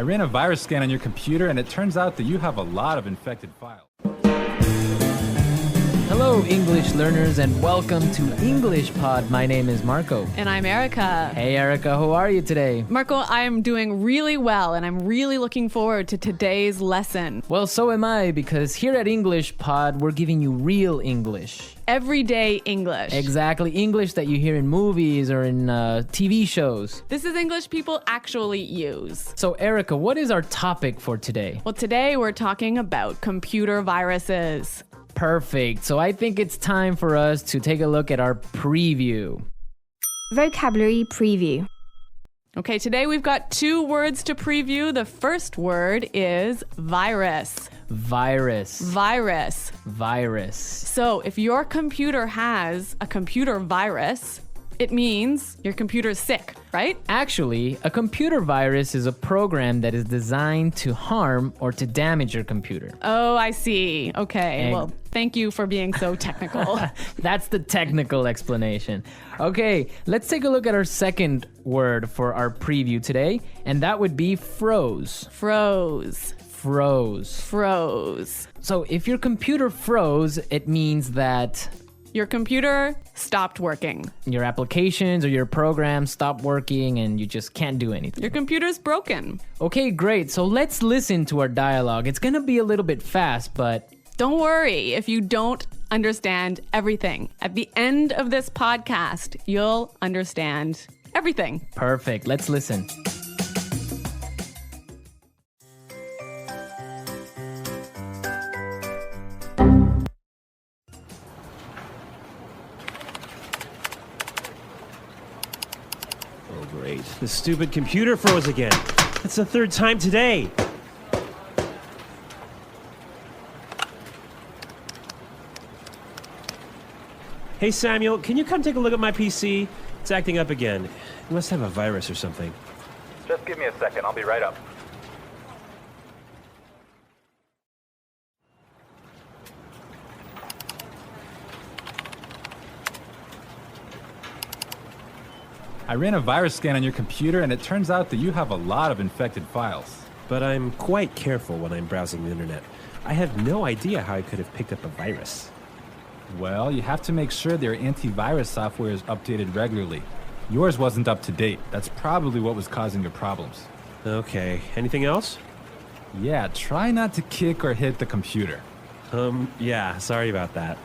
I ran a virus scan on your computer, and it turns out that you have a lot of infected files. Hello, English learners, and welcome to EnglishPod. My name is Marco. And I'm Erica. Hey, Erica, how are you today? Marco, I am doing really well, and I'm really looking forward to today's lesson. Well, so am I, because here at EnglishPod, we're giving you real English. Everyday English. Exactly, English that you hear in movies or in TV shows. This is English people actually use. So, Erica, what is our topic for today? Well, today we're talking about computer viruses. Perfect. So I think it's time for us to take a look at our preview. Vocabulary preview. Okay, today we've got 2 words to preview. The first word is virus. Virus. Virus. Virus. So if your computer has a computer virus, it means your computer's sick, right? Actually, a computer virus is a program that is designed to harm or to damage your computer. Oh, I see. Okay, well, thank you for being so technical. That's the technical explanation. Okay, let's take a look at our second word for our preview today, and that would be froze. Froze. Froze. Froze. So if your computer froze, it means that your computer stopped working. your applications or your programs stop working and you just can't do anything. Your computer's broken. Okay, great. So let's listen to our dialogue. It's gonna be a little bit fast, but Don't worry if you don't understand everything. At the end of this podcast, you'll understand everything. perfect. Let's listen. Oh, great. The stupid computer froze again. That's the 3rd time today. Hey, Samuel, can you come take a look at my PC? It's acting up again. It must have a virus or something. Just give me a second. I'll be right up. I ran a virus scan on your computer, and it turns out that you have a lot of infected files. But I'm quite careful when I'm browsing the internet. I have no idea how I could have picked up a virus. Well, you have to make sure their antivirus software is updated regularly. Yours wasn't up to date. That's probably what was causing your problems. Okay, anything else? Yeah, try not to kick or hit the computer. Yeah, sorry about that.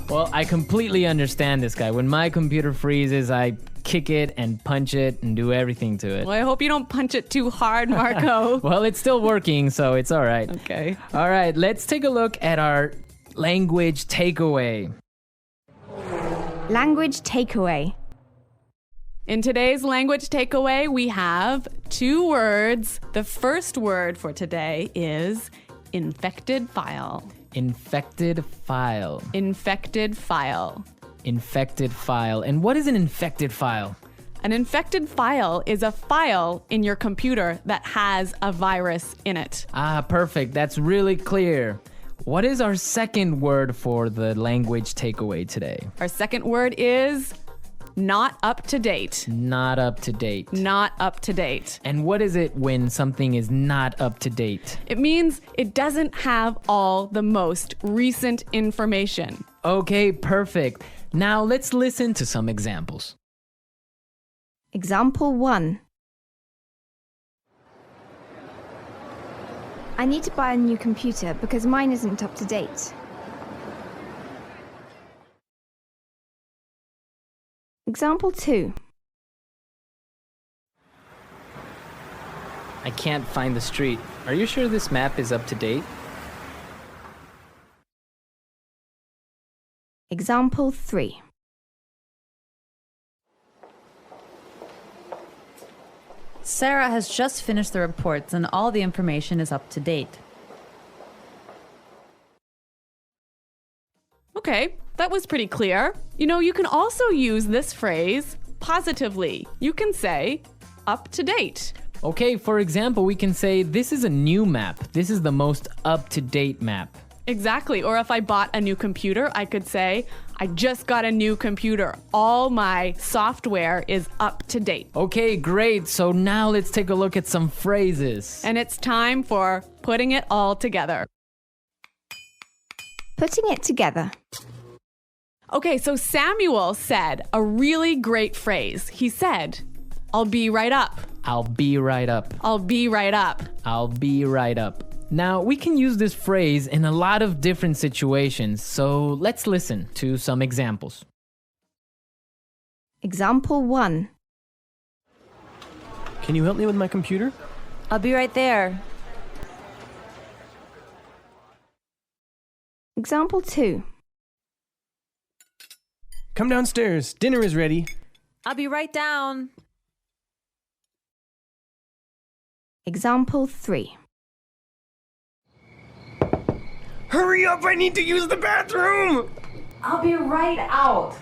Well, I completely understand this guy. When my computer freezes, I kick it and punch it and do everything to it. Well, I hope you don't punch it too hard, Marco. Well, it's still working, so it's all right. Okay. All right, let's take a look at our language takeaway. Language takeaway. In today's language takeaway, we have 2 words. The first word for today is infected file. Infected file. Infected file. Infected file. And what is an infected file? An infected file is a file in your computer that has a virus in it. Ah, perfect. That's really clear. What is our second word for the language takeaway today? Our second word is not up to date. Not up to date. Not up to date. And what is it when something is not up to date? It means it doesn't have all the most recent information. Okay, perfect. Now let's listen to some examples. Example 1. I need to buy a new computer because mine isn't up to date. Example 2. I can't find the street. Are you sure this map is up to date? Example 3. Sarah has just finished the reports and all the information is up to date. Okay, that was pretty clear. You know, you can also use this phrase positively. You can say, up to date. Okay, for example, we can say, this is a new map. This is the most up-to-date map. Exactly. Or if I bought a new computer, I could say, I just got a new computer. All my software is up to date. Okay, great. So now let's take a look at some phrases. And it's time for putting it all together. Putting it together. Okay, so Samuel said a really great phrase. He said, I'll be right up. I'll be right up. I'll be right up. I'll be right up. Now, we can use this phrase in a lot of different situations, so let's listen to some examples. Example 1. Can you help me with my computer? I'll be right there. Example 2. Come downstairs. Dinner is ready. I'll be right down. Example 3. Hurry up, I need to use the bathroom! I'll be right out.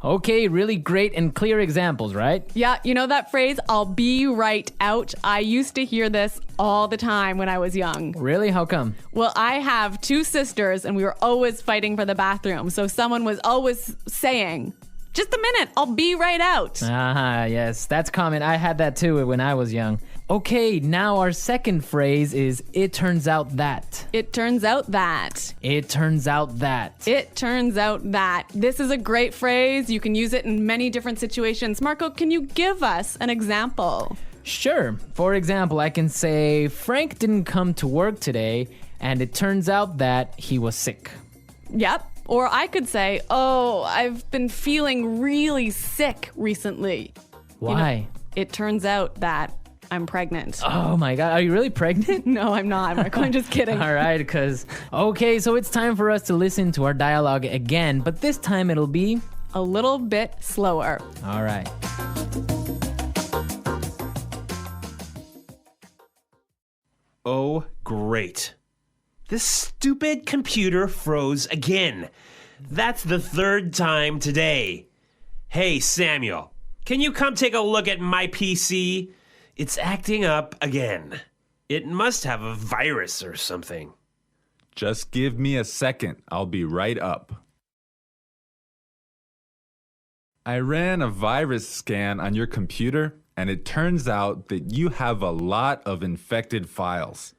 Okay, really great and clear examples, right? Yeah, you know that phrase, I'll be right out? I used to hear this all the time when I was young. Really? How come? Well, I have 2 sisters and we were always fighting for the bathroom. So someone was always saying, just a minute, I'll be right out. Ah, yes, that's common. I had that too when I was young. Okay, now our second phrase is, it turns out that. It turns out that. It turns out that. It turns out that. This is a great phrase. You can use it in many different situations. Marco, can you give us an example? Sure. For example, I can say, Frank didn't come to work today, and it turns out that he was sick. Yep. Or I could say, oh, I've been feeling really sick recently. Why? It turns out that I'm pregnant. Oh my God, are you really pregnant? No, I'm not, Marco. I'm just kidding. All right, okay, so it's time for us to listen to our dialogue again, but this time it'll be A little bit slower. all right. Oh, great. This stupid computer froze again. That's the 3rd time today. Hey, Samuel, can you come take a look at my PC? It's acting up again. It must have a virus or something. Just give me a second. I'll be right up. I ran a virus scan on your computer, and it turns out that you have a lot of infected files.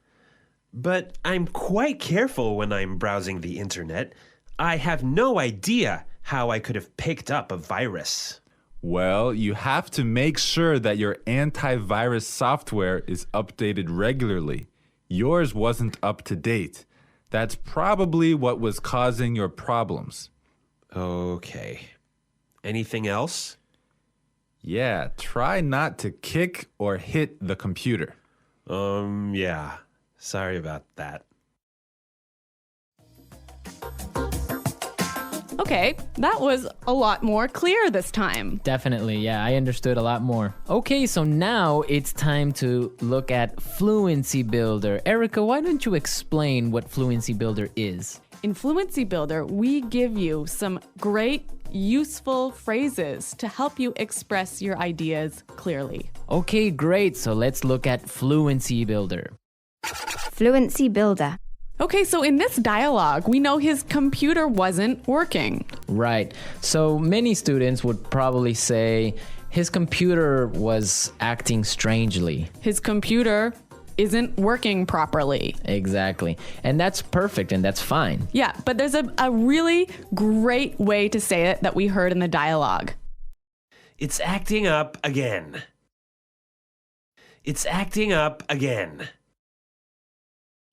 But I'm quite careful when I'm browsing the internet. I have no idea how I could have picked up a virus. Well, you have to make sure that your antivirus software is updated regularly. Yours wasn't up to date. That's probably what was causing your problems. Okay. Anything else? Yeah, try not to kick or hit the computer. Yeah. Sorry about that. Okay, that was a lot more clear this time. Definitely, yeah, I understood a lot more. Okay, so now it's time to look at Fluency Builder. Erica, why don't you explain what Fluency Builder is? In Fluency Builder, we give you some great, useful phrases to help you express your ideas clearly. Okay, great, so let's look at Fluency Builder. Fluency Builder. Okay, so in this dialogue, we know his computer wasn't working. Right, so many students would probably say his computer was acting strangely. His computer isn't working properly. Exactly, and that's perfect and that's fine. Yeah, but there's a really great way to say it that we heard in the dialogue. It's acting up again. It's acting up again.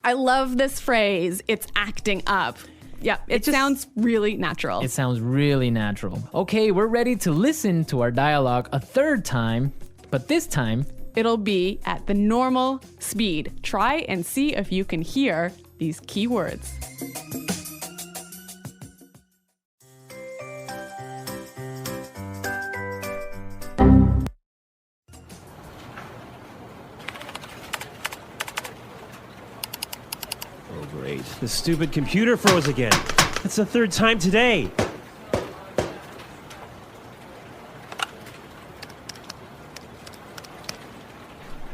I love this phrase, it's acting up. Yeah, it sounds really natural. It sounds really natural. Okay, we're ready to listen to our dialogue a 3rd time, but this time, it'll be at the normal speed. Try and see if you can hear these key words. Oh, great. The stupid computer froze again. That's the 3rd time today.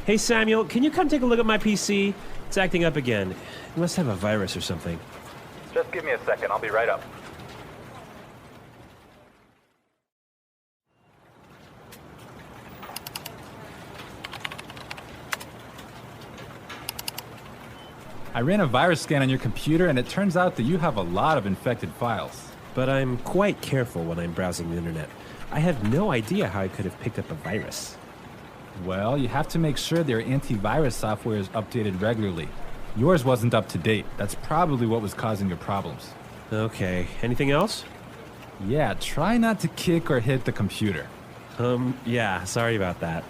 Hey, Samuel, can you come take a look at my PC? It's acting up again. It must have a virus or something. Just give me a second. I'll be right up. I ran a virus scan on your computer, and it turns out that you have a lot of infected files. But I'm quite careful when I'm browsing the internet. I have no idea how I could have picked up a virus. Well, you have to make sure their antivirus software is updated regularly. Yours wasn't up to date. That's probably what was causing your problems. Okay, anything else? Yeah, try not to kick or hit the computer. Yeah, sorry about that.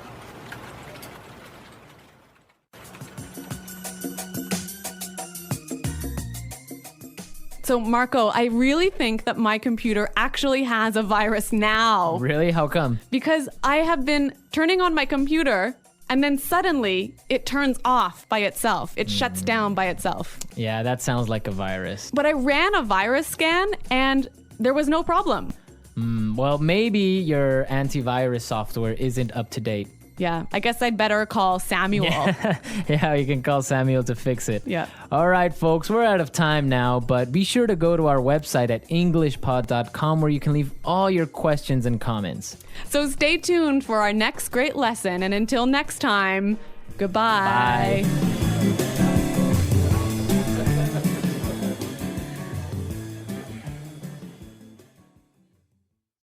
So, Marco, I really think that my computer actually has a virus now. Really? How come? Because I have been turning on my computer and then suddenly it turns off by itself. It shuts down by itself. Yeah, that sounds like a virus. But I ran a virus scan and there was no problem. Well, maybe your antivirus software isn't up to date. Yeah, I guess I'd better call Samuel. Yeah, you can call Samuel to fix it. Yeah. All right, folks, we're out of time now, but be sure to go to our website at EnglishPod.com where you can leave all your questions and comments. So stay tuned for our next great lesson. And until next time, goodbye. Bye.